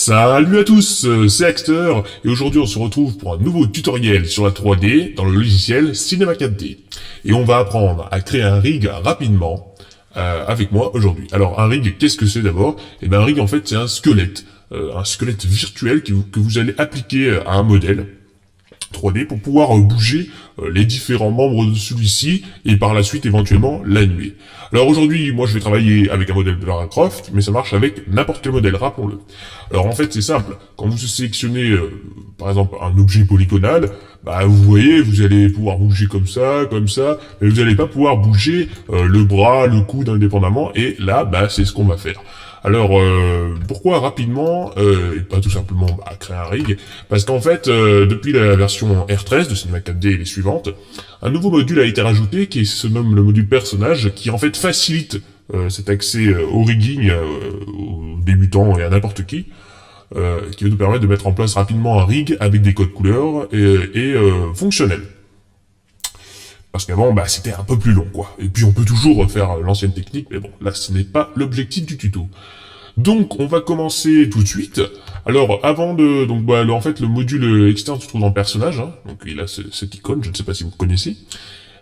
Salut à tous, c'est Axter, et aujourd'hui on se retrouve pour un nouveau tutoriel sur la 3D dans le logiciel Cinema 4D. Et on va apprendre à créer un rig rapidement avec moi aujourd'hui. Alors un rig, qu'est-ce que c'est d'abord? Eh bien un rig en fait c'est un squelette virtuel que vous allez appliquer à un modèle 3D pour pouvoir bouger les différents membres de celui-ci et par la suite éventuellement l'annuler. Alors aujourd'hui, moi je vais travailler avec un modèle de Lara Croft, mais ça marche avec n'importe quel modèle, rappelons-le. Alors en fait c'est simple, quand vous sélectionnez par exemple un objet polygonal, bah vous voyez, vous allez pouvoir bouger comme ça, mais vous n'allez pas pouvoir bouger le bras, le coude indépendamment, et là bah c'est ce qu'on va faire. Alors, pourquoi rapidement, et pas tout simplement créer un rig? Parce qu'en fait, depuis la version R13 de Cinema 4D et les suivantes, un nouveau module a été rajouté qui se nomme le module personnage, qui en fait facilite cet accès au rigging aux débutants et à n'importe qui va nous permettre de mettre en place rapidement un rig avec des codes couleurs et fonctionnel. Parce qu'avant, c'était un peu plus long, quoi. Et puis on peut toujours refaire l'ancienne technique, mais bon, là, ce n'est pas l'objectif du tuto. Donc, on va commencer tout de suite. Alors, avant de... en fait, le module externe se trouve dans le personnage, hein. Donc il a cette icône, je ne sais pas si vous connaissez.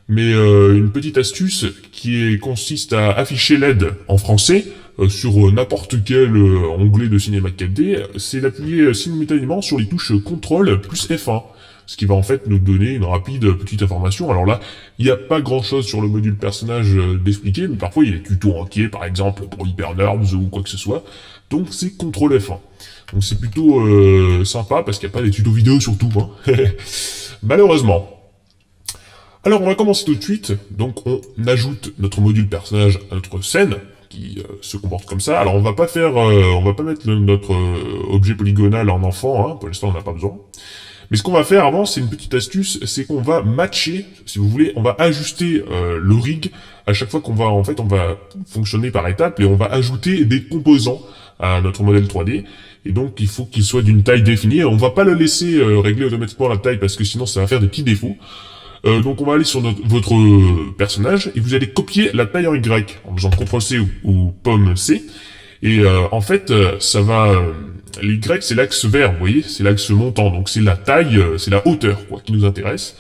Mais une petite astuce qui consiste à afficher l'aide en français sur n'importe quel onglet de Cinema 4D, c'est d'appuyer simultanément sur les touches CTRL plus F1. Ce qui va en fait nous donner une rapide petite information. Alors là, il n'y a pas grand chose sur le module personnage d'expliquer, mais parfois il y a des tutos entiers, par exemple pour Hyper Nerds ou quoi que ce soit. Donc c'est CTRL F1. Donc c'est plutôt sympa parce qu'il n'y a pas des tutos vidéo sur tout, hein. Malheureusement. Alors on va commencer tout de suite. Donc on ajoute notre module personnage à notre scène qui se comporte comme ça. Alors on va pas mettre notre objet polygonal en enfant, hein. Pour l'instant on n'a pas besoin. Mais ce qu'on va faire avant, c'est une petite astuce, c'est qu'on va matcher, si vous voulez, on va ajuster le rig à chaque fois on va fonctionner par étapes et on va ajouter des composants à notre modèle 3D. Et donc, il faut qu'il soit d'une taille définie. On va pas le laisser régler automatiquement la taille parce que sinon ça va faire des petits défauts. Donc on va aller sur votre personnage et vous allez copier la taille en Y en faisant CTRL-C ou pomme C. Et en fait, ça va... l'Y, c'est l'axe vert, vous voyez, c'est l'axe montant, donc c'est la taille, c'est la hauteur, quoi, qui nous intéresse,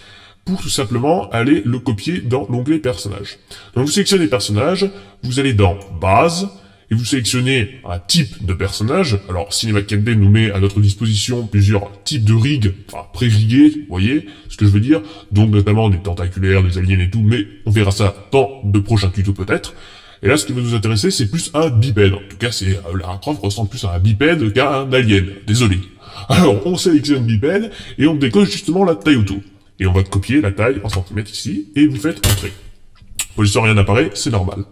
pour tout simplement aller le copier dans l'onglet personnage. Donc vous sélectionnez personnage, vous allez dans base, et vous sélectionnez un type de personnage. Alors Cinema 4D nous met à notre disposition plusieurs types de rigs, enfin pré-riggés, vous voyez ce que je veux dire, donc notamment des tentaculaires, des aliens et tout, mais on verra ça dans de prochains tutos peut-être. Et là, ce qui va nous intéresser, c'est plus un bipède. En tout cas, Lara Croft ressemble plus à un bipède qu'à un alien. Désolé. Alors, on sélectionne bipède, et on décoche justement la taille auto. Et on va copier la taille en centimètres ici, et vous faites entrer. Pour l'instant, rien n'apparaît, c'est normal.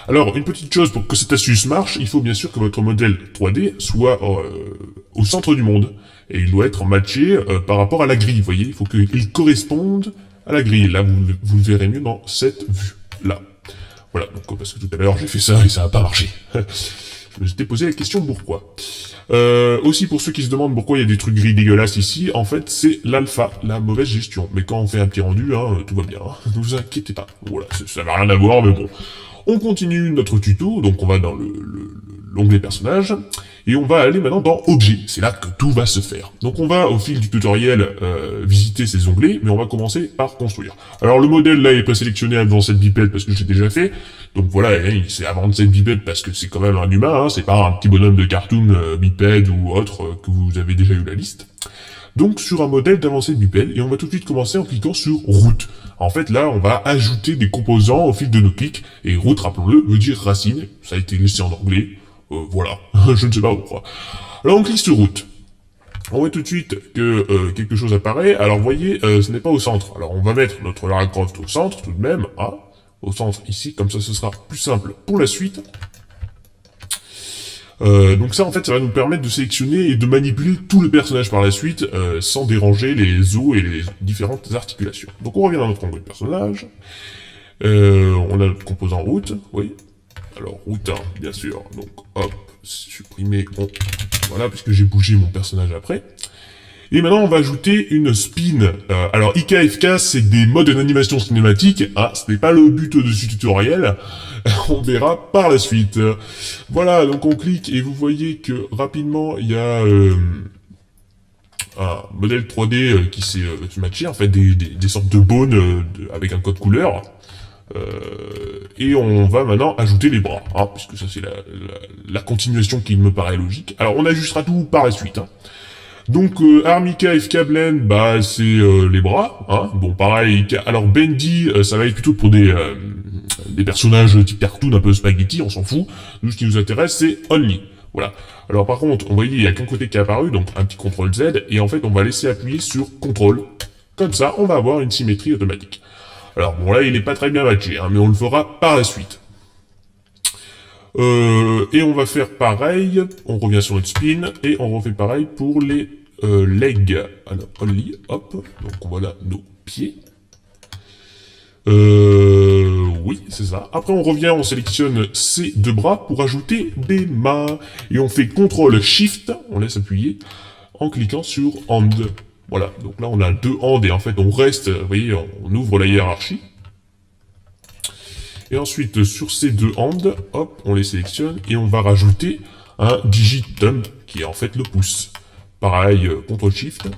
Alors, une petite chose, pour que cette astuce marche, il faut bien sûr que votre modèle 3D soit au centre du monde. Et il doit être matché par rapport à la grille, vous voyez. Il faut qu'il corresponde à la grille. Là, vous le verrez mieux dans cette vue-là. Voilà, donc parce que tout à l'heure j'ai fait ça et ça n'a pas marché. Je me suis posé la question pourquoi. Aussi pour ceux qui se demandent pourquoi il y a des trucs gris dégueulasses ici, en fait c'est l'alpha, la mauvaise gestion. Mais quand on fait un petit rendu, hein, tout va bien, hein. Ne vous inquiétez pas. Voilà, ça n'a rien à voir, mais bon. On continue notre tuto, donc on va dans l'onglet personnage, et on va aller maintenant dans objet. C'est là que tout va se faire. Donc on va au fil du tutoriel visiter ces onglets, mais on va commencer par construire. Alors le modèle là est pas sélectionné avant cette bipède parce que j'ai déjà fait, donc voilà, c'est avant cette bipède parce que c'est quand même un humain, hein, c'est pas un petit bonhomme de cartoon bipède ou autre que vous avez déjà eu la liste. Donc sur un modèle d'avancée bipède, et on va tout de suite commencer en cliquant sur route. En fait là, on va ajouter des composants au fil de nos clics, et route, rappelons-le, veut dire racine, ça a été laissé en anglais, voilà, je ne sais pas pourquoi. Alors on clique sur route. On voit tout de suite que quelque chose apparaît, alors vous voyez, ce n'est pas au centre. Alors on va mettre notre Lara Croft au centre tout de même, hein, au centre ici, comme ça ce sera plus simple pour la suite. Donc ça en fait ça va nous permettre de sélectionner et de manipuler tout le personnage par la suite sans déranger les os et les différentes articulations. Donc on revient dans notre onglet personnage, on a notre composant route, oui, alors route 1 bien sûr, donc hop, supprimer, voilà puisque j'ai bougé mon personnage après. Et maintenant, on va ajouter une spin. Alors, IKFK, c'est des modes d'animation cinématique. Ah, ce n'est pas le but de ce tutoriel. On verra par la suite. Voilà, donc on clique et vous voyez que rapidement, il y a un modèle 3D qui s'est matché, en fait, des sortes de bones avec un code couleur. Et on va maintenant ajouter les bras, hein, puisque ça c'est la continuation qui me paraît logique. Alors, on ajustera tout par la suite. Hein. Donc Armika FK Blend, bah c'est les bras, hein. Bon pareil. Alors Bendy, ça va être plutôt pour des personnages type cartoon un peu spaghetti, on s'en fout. Nous ce qui nous intéresse c'est Only. Voilà. Alors par contre, on voyait il y a qu'un côté qui est apparu, donc un petit CTRL Z, et en fait on va laisser appuyer sur CTRL. Comme ça, on va avoir une symétrie automatique. Alors bon là il est pas très bien matché, hein, mais on le fera par la suite. Et on va faire pareil, on revient sur notre spin, et on refait pareil pour les legs. Alors, only, hop, donc voilà nos pieds. Oui, c'est ça. Après, on revient, on sélectionne ces deux bras pour ajouter des mains. Et on fait CTRL SHIFT, on laisse appuyer, en cliquant sur Hand. Voilà, donc là, on a deux hands, et en fait, on reste, vous voyez, on ouvre la hiérarchie. Et ensuite, sur ces deux hands, hop, on les sélectionne, et on va rajouter un digit thumb, qui est en fait le pouce. Pareil, CTRL SHIFT.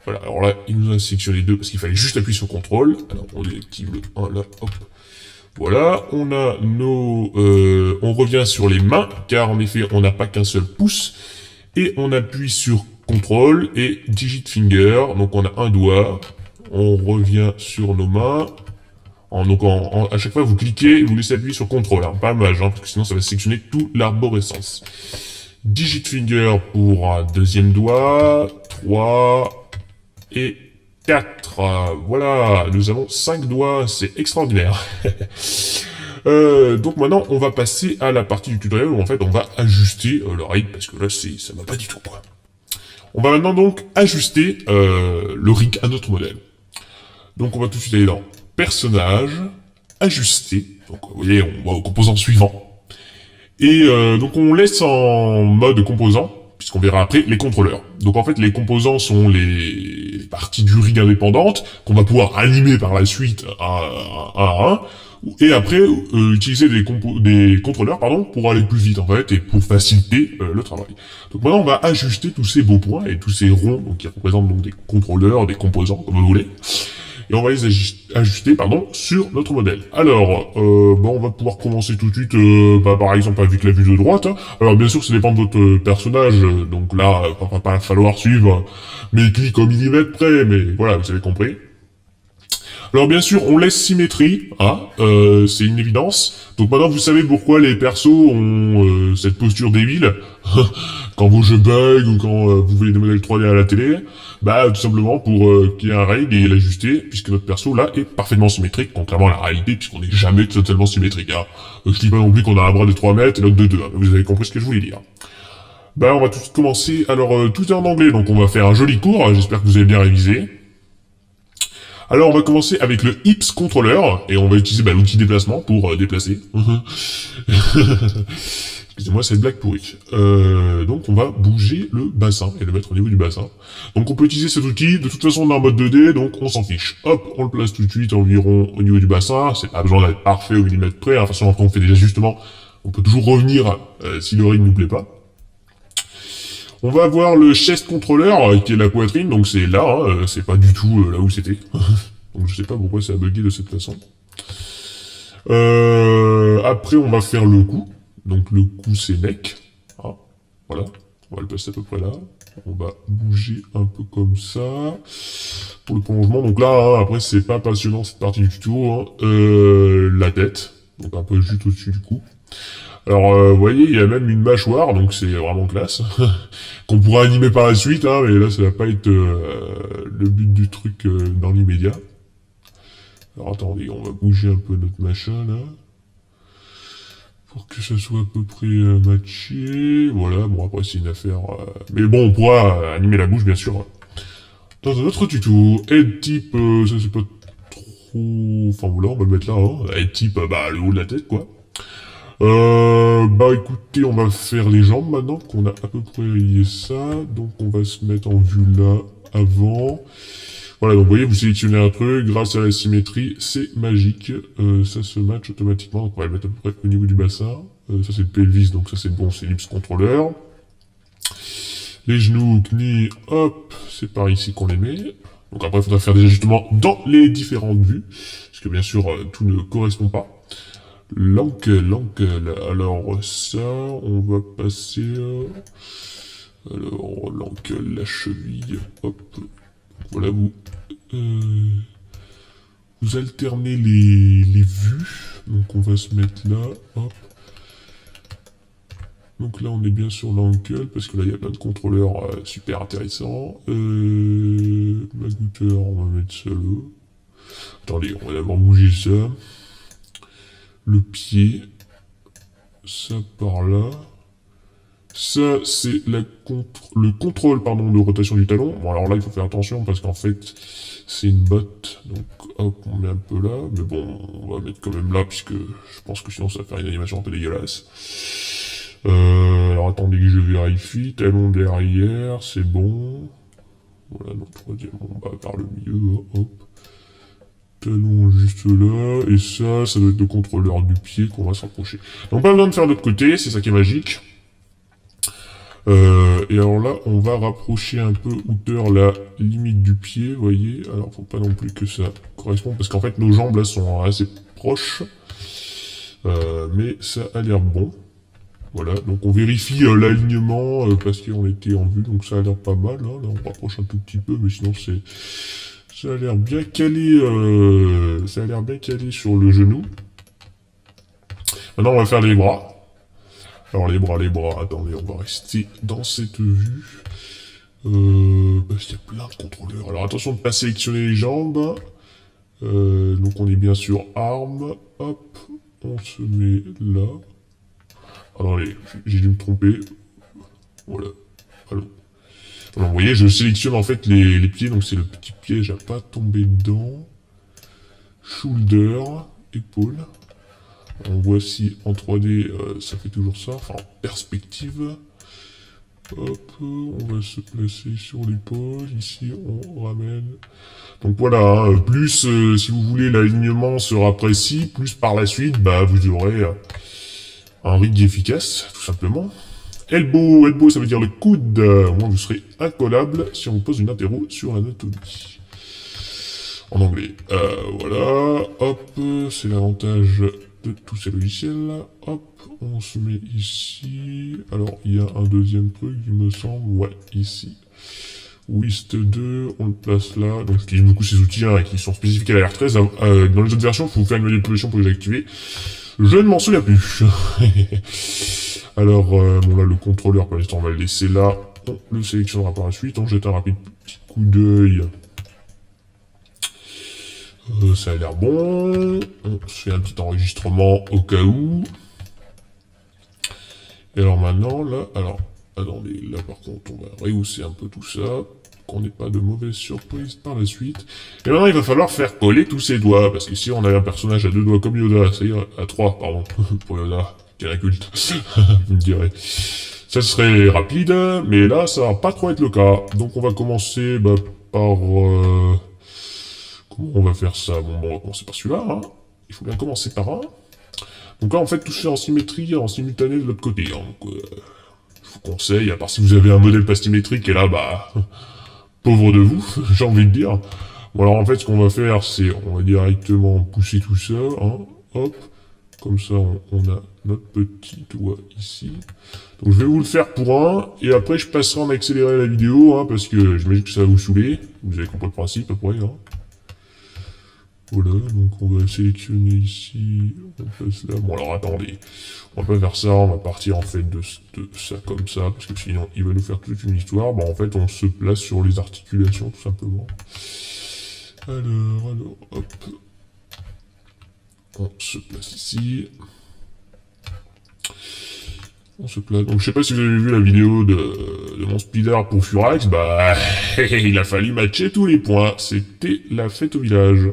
Voilà, alors là, il nous a sélectionné deux, parce qu'il fallait juste appuyer sur CTRL. Alors, on désactive le 1, là, hop. Voilà, on a nos... on revient sur les mains, car en effet, on n'a pas qu'un seul pouce. Et on appuie sur CTRL et Digit Finger, donc on a un doigt. On revient sur nos mains. Donc à chaque fois, vous cliquez, vous laissez appuyer sur CTRL, hein, pas Maj, hein, parce que sinon ça va sélectionner toute l'arborescence. Digit Finger pour un deuxième doigt, 3 et 4. Voilà, nous avons 5 doigts, c'est extraordinaire. Donc maintenant, on va passer à la partie du tutoriel où en fait on va ajuster le rig, parce que là ça va pas du tout quoi. On va maintenant donc ajuster le rig à notre modèle. Donc on va tout de suite aller dans Personnage, Ajuster. Donc vous voyez, on va au composant suivant. Et donc on laisse en mode composant, puisqu'on verra après les contrôleurs. Donc en fait les composants sont les parties du rig indépendantes qu'on va pouvoir animer par la suite à un. Et après utiliser des contrôleurs pour aller plus vite en fait et pour faciliter le travail. Donc maintenant on va ajuster tous ces beaux points et tous ces ronds donc, qui représentent donc des contrôleurs, des composants comme vous voulez. Et on va les ajuster, sur notre modèle. Alors, on va pouvoir commencer tout de suite, par exemple avec la vue de droite. Hein. Alors bien sûr, ça dépend de votre personnage, donc là, il va pas falloir suivre mes clics au millimètre près, mais voilà, vous avez compris. Alors bien sûr, on laisse symétrie, hein, c'est une évidence. Donc maintenant, vous savez pourquoi les persos ont cette posture débile quand vos jeux bug ou quand vous voyez des modèles 3D à la télé. Bah tout simplement pour qu'il y ait un rig et l'ajuster, puisque notre perso là est parfaitement symétrique, contrairement à la réalité, puisqu'on n'est jamais totalement symétrique. Hein. Je dis pas non plus qu'on a un bras de 3 mètres et l'autre de 2, hein. Vous avez compris ce que je voulais dire. Bah on va tout de suite commencer. Alors tout est en anglais, donc on va faire un joli cours, j'espère que vous avez bien révisé. Alors on va commencer avec le Hips Controller, et on va utiliser l'outil déplacement pour déplacer. Excusez-moi, cette blague pourrie. Donc on va bouger le bassin, et le mettre au niveau du bassin. Donc on peut utiliser cet outil, de toute façon on est en mode 2D, donc on s'en fiche. Hop, on le place tout de suite environ au niveau du bassin, c'est pas besoin d'être parfait au millimètre près, hein. De toute façon après on fait des ajustements, on peut toujours revenir si le rig nous plaît pas. On va avoir le chest controller, qui est la poitrine, donc c'est là, hein, c'est pas du tout là où c'était. Donc je sais pas pourquoi ça a bugué de cette façon. Après on va faire le cou, donc le cou c'est neck. Ah, voilà, on va le passer à peu près là. On va bouger un peu comme ça. Pour le prolongement, donc là, hein, après c'est pas passionnant cette partie du tuto. Hein. La tête, donc un peu juste au-dessus du cou. Alors, vous voyez, il y a même une mâchoire, donc c'est vraiment classe, qu'on pourra animer par la suite, hein, mais là, ça va pas être le but du truc dans l'immédiat. Alors, attendez, on va bouger un peu notre machin, là, pour que ça soit à peu près matché. Voilà, bon, après, c'est une affaire... Mais bon, on pourra animer la bouche, bien sûr. Dans un autre tuto, head type, ça c'est pas trop... Enfin, voilà, on va le mettre là, hein. Head type, le haut de la tête, quoi. Écoutez, on va faire les jambes maintenant qu'on a à peu près lié ça. Donc on va se mettre en vue là. avant. Voilà, donc vous voyez, vous sélectionnez un truc, grâce à la symétrie, c'est magique. Ça se match automatiquement, donc on va le mettre à peu près au niveau du bassin. Ça c'est le pelvis, donc ça c'est bon, c'est l'ellipse contrôleur. Les genoux, knie, hop, c'est par ici qu'on les met. Donc après, il faudra faire des ajustements dans les différentes vues, parce que bien sûr, tout ne correspond pas. L'ancle, alors ça, on va passer... alors, l'ancle, la cheville, hop, voilà, vous alternez les vues, donc on va se mettre là, hop. Donc là, on est bien sur l'angle, parce que là, il y a plein de contrôleurs super intéressants. Magouteur, on va mettre ça là. Attendez, on va d'abord bouger ça. Le pied. Ça par là. Ça, c'est le contrôle de rotation du talon. Bon, alors là, il faut faire attention, parce qu'en fait, c'est une botte. Donc, hop, on met un peu là. Mais bon, on va mettre quand même là, puisque je pense que sinon, ça va faire une animation un peu dégueulasse. Alors attendez que je vérifie. Talon derrière, c'est bon. Voilà, donc troisième, on va par le milieu, hop. Talon juste là, et ça doit être le contrôleur du pied qu'on va s'approcher. Donc pas besoin de faire de l'autre côté, c'est ça qui est magique. Et alors là, on va rapprocher un peu hauteur la limite du pied, vous voyez. Alors faut pas non plus que ça corresponde, parce qu'en fait nos jambes là sont assez proches. Mais ça a l'air bon. Voilà, donc on vérifie l'alignement parce qu'on était en vue, donc ça a l'air pas mal. Hein. Là, on rapproche un tout petit peu, mais sinon ça a l'air bien calé. Ça a l'air bien calé sur le genou. Maintenant, on va faire les bras. Alors les bras. Attendez, on va rester dans cette vue. Il y a plein de contrôleurs. Alors attention de ne pas sélectionner les jambes. Donc on est bien sur arme. Hop, on se met là. Attendez, j'ai dû me tromper. Voilà. Alors, vous voyez, je sélectionne en fait les pieds, donc c'est le petit piège à pas tomber dedans. Shoulder, épaule. On voit si en 3D ça fait toujours ça, enfin en perspective. Hop, on va se placer sur l'épaule, ici on ramène. Donc voilà, hein, plus si vous voulez l'alignement sera précis, plus par la suite, bah vous aurez un rig efficace, tout simplement. Elbow, ça veut dire le coude. Moi, vous serez incollable si on vous pose une interro sur l'anatomie. En anglais. Voilà. Hop, c'est l'avantage de tous ces logiciels. Hop, on se met ici. Alors, il y a un deuxième truc, il me semble. Ouais, ici. Whist 2, on le place là. Donc, j'utilise beaucoup ces outils hein, qui sont spécifiques à la R13. Dans les autres versions, il faut faire une manipulation pour les activer. Je ne m'en souviens plus. Alors, bon là, le contrôleur, pour l'instant, on va le laisser là. On le sélectionnera par la suite. On jette un rapide petit coup d'œil. Ça a l'air bon. On se fait un petit enregistrement au cas où. Et alors maintenant, là, alors, attendez, là par contre, on va rehausser un peu tout ça. Qu'on n'ait pas de mauvaises surprises par la suite. Et maintenant, il va falloir faire coller tous ses doigts. Parce que si on a un personnage à 2 doigts comme Yoda, c'est-à-dire à 3, pardon, pour Yoda, quel inculte, vous me direz. Ça serait rapide, mais là, ça va pas trop être le cas. Donc on va commencer par... comment on va faire ça? Bon, on va commencer par celui-là, hein. Il faut bien commencer par un. Donc là, en fait, tout ça en symétrie, en simultané de l'autre côté. Hein. Donc, je vous conseille, à part si vous avez un modèle pas symétrique, et là, pauvre de vous, j'ai envie de dire. Bon, alors en fait, ce qu'on va faire, c'est, on va directement pousser tout ça, hein, hop, comme ça, on a notre petit doigt ici. Donc, je vais vous le faire pour un, et après, je passerai en accéléré la vidéo, hein, parce que j'imagine que ça va vous saouler. Vous avez compris le principe, après, hein. Voilà, donc on va sélectionner ici, on passe là. Bon, alors attendez, on va pas faire ça, on va partir en fait de ça comme ça, parce que sinon il va nous faire toute une histoire. Bon, en fait, on se place sur les articulations, tout simplement. Alors, hop. On se place ici. On se place. Donc, je sais pas si vous avez vu la vidéo de mon speeder pour Furax, il a fallu matcher tous les points. C'était la fête au village.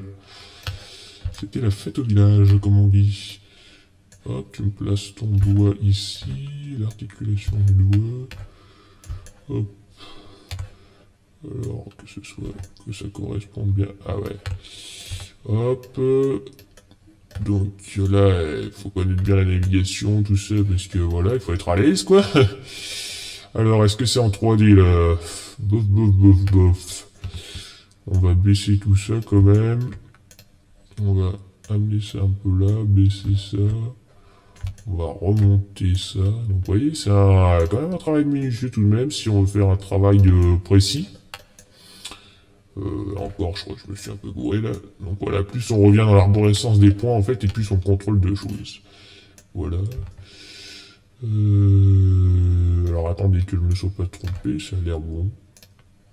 C'était la fête au village, comme on dit. Hop, tu me places ton doigt ici, l'articulation du doigt. Hop. Alors, que ça corresponde bien. Ah ouais. Hop. Donc là, il faut connaître bien la navigation, tout ça, parce que voilà, il faut être à l'aise, quoi. Alors, est-ce que c'est en 3D, là? Bof, bof, bof, bof. On va baisser tout ça, quand même. On va amener ça un peu là, baisser ça. On va remonter ça. Donc, vous voyez, c'est quand même un travail minutieux, tout de même, si on veut faire un travail précis. Encore, je crois que je me suis un peu gouré là. Donc voilà, plus on revient dans l'arborescence des points en fait, et plus on contrôle de choses. Voilà. Alors attendez que je me sois pas trompé, ça a l'air bon.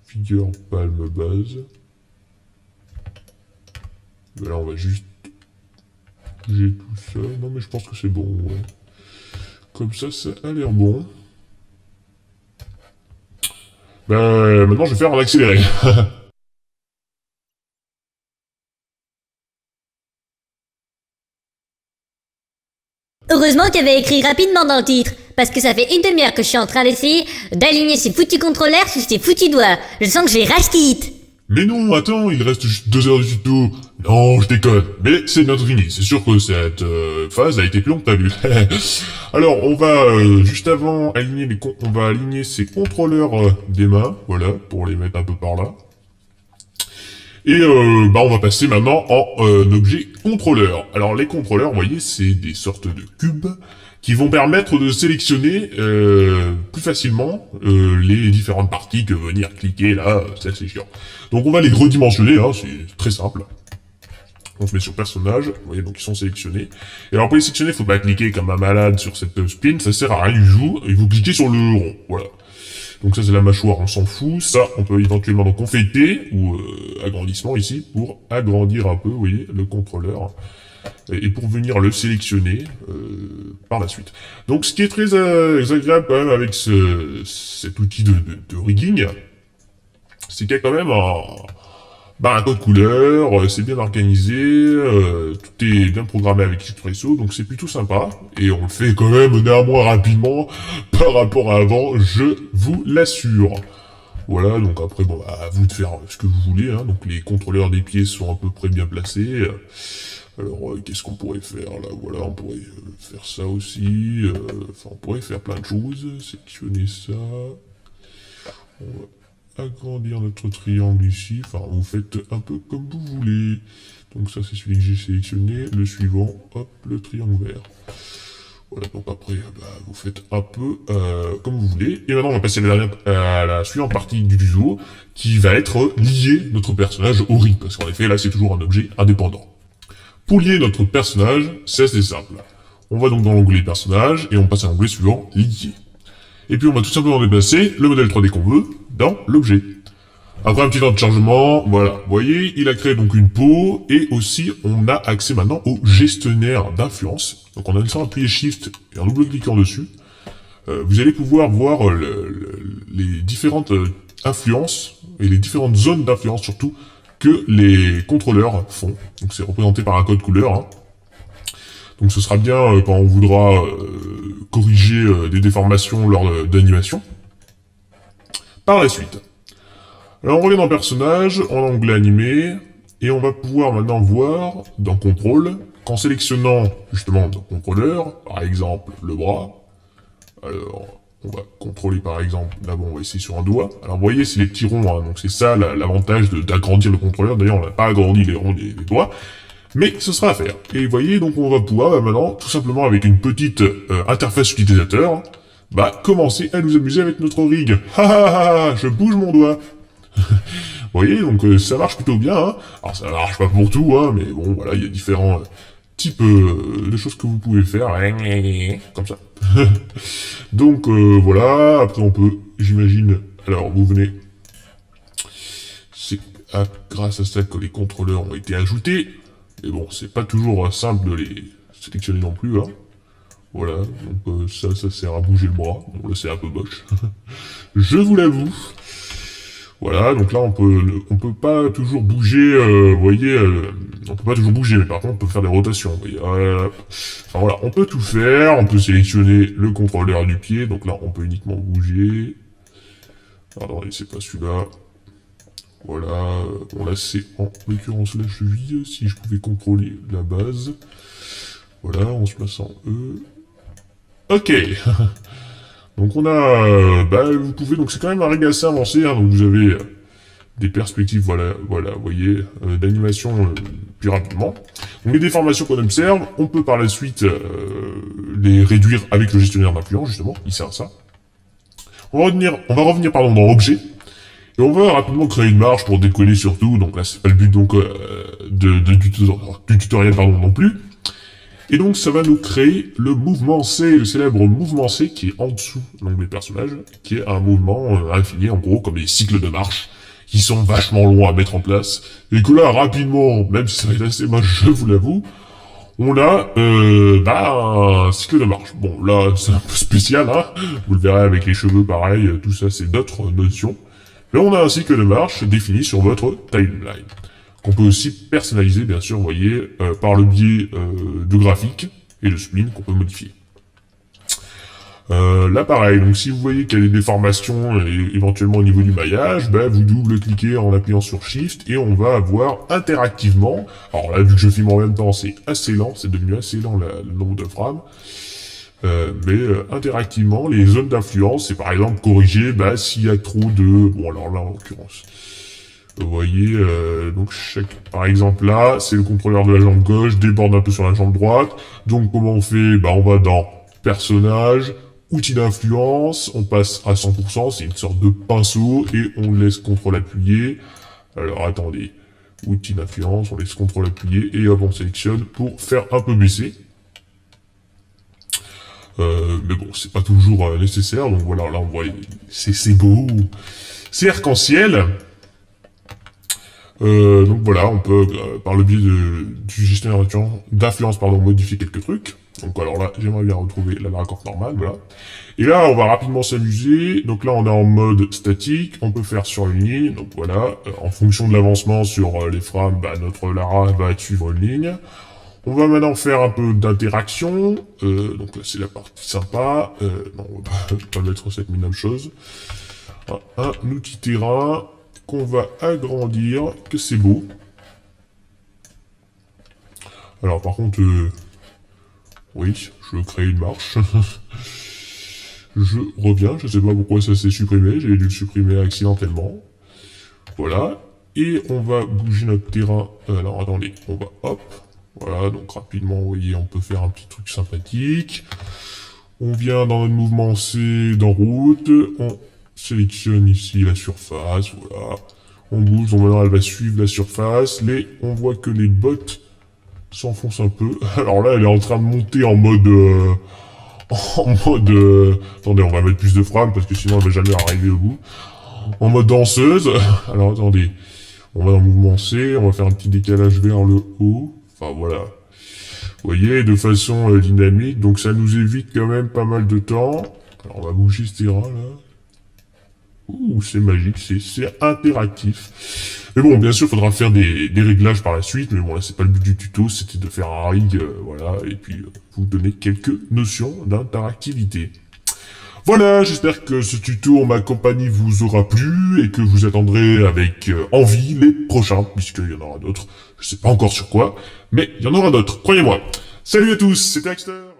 Figure, palme, base. Là on va juste bouger tout ça. Non mais je pense que c'est bon, ouais. Comme ça a l'air bon. Ben, maintenant je vais faire en accéléré. Heureusement qu'il y avait écrit rapidement dans le titre, parce que ça fait une demi-heure que je suis en train d'essayer d'aligner ces foutus contrôleurs sur ces foutus doigts. Je sens que je vais rage quitte. Mais non, attends, il reste juste 2 heures du tuto. Non, je déconne. Mais c'est bientôt fini. C'est sûr que cette phase a été plus longue que t'as vu. Alors, on va, juste avant, on va aligner ces contrôleurs des mains. Voilà, pour les mettre un peu par là. Et on va passer maintenant en objet contrôleur. Alors, les contrôleurs, vous voyez, c'est des sortes de cubes qui vont permettre de sélectionner plus facilement les différentes parties que venir cliquer là, c'est assez chiant. Donc on va les redimensionner, hein, c'est très simple. On se met sur personnage, vous voyez, donc ils sont sélectionnés. Et alors pour les sélectionner, faut pas cliquer comme un malade sur cette spin, ça sert à rien du tout, et vous cliquez sur le rond, voilà. Donc ça c'est la mâchoire, on s'en fout, ça on peut éventuellement donc confeiter, ou agrandissement ici, pour agrandir un peu, vous voyez, le contrôleur. Et pour venir le sélectionner par la suite. Donc ce qui est très agréable quand même avec cet outil de rigging, c'est qu'il y a quand même un code couleur, c'est bien organisé, tout est bien programmé avec Expresso, donc c'est plutôt sympa, et on le fait quand même néanmoins rapidement par rapport à avant, je vous l'assure. Voilà, donc après, bon, à vous de faire ce que vous voulez, hein, donc les contrôleurs des pieds sont à peu près bien placés. Alors, qu'est-ce qu'on pourrait faire, là? Voilà, on pourrait faire ça aussi, enfin, on pourrait faire plein de choses, sélectionner ça, on va agrandir notre triangle ici, enfin, vous faites un peu comme vous voulez. Donc ça, c'est celui que j'ai sélectionné, le suivant, hop, le triangle vert. Voilà, donc après, vous faites un peu comme vous voulez. Et maintenant, on va passer à la suivante partie du tuto, qui va être lier notre personnage au rig, parce qu'en effet, là, c'est toujours un objet indépendant. Pour lier notre personnage, c'est assez simple. On va donc dans l'onglet personnage, et on passe à l'onglet suivant, lier. Et puis on va tout simplement déplacer le modèle 3D qu'on veut dans l'objet. Après un petit temps de chargement, voilà, vous voyez, il a créé donc une peau, et aussi on a accès maintenant au gestionnaire d'influence. Donc en laissant appuyer Shift et en double-cliquant dessus, vous allez pouvoir voir les différentes influences, et les différentes zones d'influence surtout, que les contrôleurs font. Donc c'est représenté par un code couleur. Hein. Donc ce sera bien quand on voudra corriger des déformations lors d'animation. Par la suite. Alors on revient dans personnage, en onglet animé, et on va pouvoir maintenant voir dans contrôle, qu'en sélectionnant justement dans contrôleur, par exemple le bras, alors on va contrôler par exemple, là bon on va essayer sur un doigt, alors vous voyez c'est les petits ronds, hein, donc c'est ça l'avantage d'agrandir le contrôleur, d'ailleurs on n'a pas agrandi les ronds des doigts, mais ce sera à faire. Et vous voyez donc on va pouvoir maintenant, tout simplement avec une petite interface utilisateur, commencer à nous amuser avec notre rig. Ha ha ha, je bouge mon doigt. Vous voyez, donc ça marche plutôt bien, hein. Alors ça marche pas pour tout, hein, mais bon, voilà, il y a différents types de choses que vous pouvez faire, comme ça. Donc voilà, après on peut, j'imagine, alors vous venez, c'est grâce à ça que les contrôleurs ont été ajoutés, mais bon, c'est pas toujours simple de les sélectionner non plus, hein. Voilà, donc ça sert à bouger le bras, bon là c'est un peu moche, je vous l'avoue. Voilà, donc là on peut pas toujours bouger, vous voyez, on peut pas toujours bouger, mais par contre on peut faire des rotations, vous voyez. Enfin voilà, on peut tout faire, on peut sélectionner le contrôleur du pied, donc là on peut uniquement bouger. Attendez, c'est pas celui-là. Voilà, bon là c'est en l'occurrence la cheville, si je pouvais contrôler la base. Voilà, on se place en E. Ok. Donc on a, vous pouvez, donc c'est quand même un rig assez avancé, hein, donc vous avez des perspectives, voilà, vous voyez, d'animation plus rapidement. Donc les déformations qu'on observe, on peut par la suite les réduire avec le gestionnaire d'influence, justement, il sert à ça. On va revenir dans objet, et on va rapidement créer une marge pour décoller surtout, donc là c'est pas le but donc du tutoriel non plus. Et donc ça va nous créer le mouvement C, le célèbre mouvement C qui est en dessous donc des personnages, qui est un mouvement infini en gros comme des cycles de marche, qui sont vachement longs à mettre en place, et que là rapidement, même si ça va être assez moche je vous l'avoue, on a un cycle de marche. Bon là c'est un peu spécial, hein, vous le verrez avec les cheveux pareil, tout ça c'est d'autres notions. Mais on a un cycle de marche défini sur votre timeline, qu'on peut aussi personnaliser, bien sûr, vous voyez, par le biais de graphiques et de spline qu'on peut modifier. Là, pareil, donc si vous voyez qu'il y a des déformations, éventuellement au niveau du maillage, vous double-cliquez en appuyant sur Shift, et on va avoir interactivement, alors là, vu que je filme en même temps, c'est assez lent, c'est devenu assez lent le nombre de frames, interactivement, les zones d'influence, c'est par exemple corriger s'il y a trop de... Bon, alors là, en l'occurrence... Vous voyez, donc par exemple là, c'est le contrôleur de la jambe gauche, déborde un peu sur la jambe droite. Donc comment on fait? On va dans personnage, outils d'influence, on passe à 100%, c'est une sorte de pinceau, et on laisse contrôle appuyé. Alors attendez, outils d'influence, on laisse contrôle appuyé, et hop, on sélectionne pour faire un peu baisser. Mais bon, c'est pas toujours nécessaire, donc voilà, là on voit, c'est beau, c'est arc-en-ciel. Donc voilà, on peut, par le biais du gestionnaire d'influence, modifier quelques trucs. Donc alors là, j'aimerais bien retrouver la raccord normale, voilà. Et là, on va rapidement s'amuser. Donc là, on est en mode statique, on peut faire sur une ligne. Donc voilà, en fonction de l'avancement sur les frames, notre Lara va suivre une ligne. On va maintenant faire un peu d'interaction. Donc là, c'est la partie sympa. Non, on va pas mettre cette même chose. Un outil terrain qu'on va agrandir, que c'est beau. Alors par contre, oui, je crée une marche. Je reviens, je sais pas pourquoi ça s'est supprimé, j'ai dû le supprimer accidentellement. Voilà, et on va bouger notre terrain. Alors attendez, on va hop. Voilà, donc rapidement, vous voyez, on peut faire un petit truc sympathique. On vient dans notre mouvement C, dans route, on sélectionne ici la surface, voilà. On bouge, donc maintenant elle va suivre la surface. On voit que les bottes s'enfoncent un peu. Alors là, elle est en train de monter en mode... attendez, on va mettre plus de frames parce que sinon elle va jamais arriver au bout. En mode danseuse. Alors attendez, on va dans le mouvement C, on va faire un petit décalage vers le haut. Enfin voilà. Vous voyez, de façon dynamique, donc ça nous évite quand même pas mal de temps. Alors on va bouger ce terrain là. Ouh, c'est magique, c'est interactif. Mais bon, bien sûr, il faudra faire des réglages par la suite, mais bon, là, c'est pas le but du tuto, c'était de faire un rig, voilà, et puis vous donner quelques notions d'interactivité. Voilà, j'espère que ce tuto en ma compagnie vous aura plu, et que vous attendrez avec envie les prochains, puisqu'il y en aura d'autres. Je sais pas encore sur quoi, mais il y en aura d'autres, croyez-moi. Salut à tous, c'était Axter.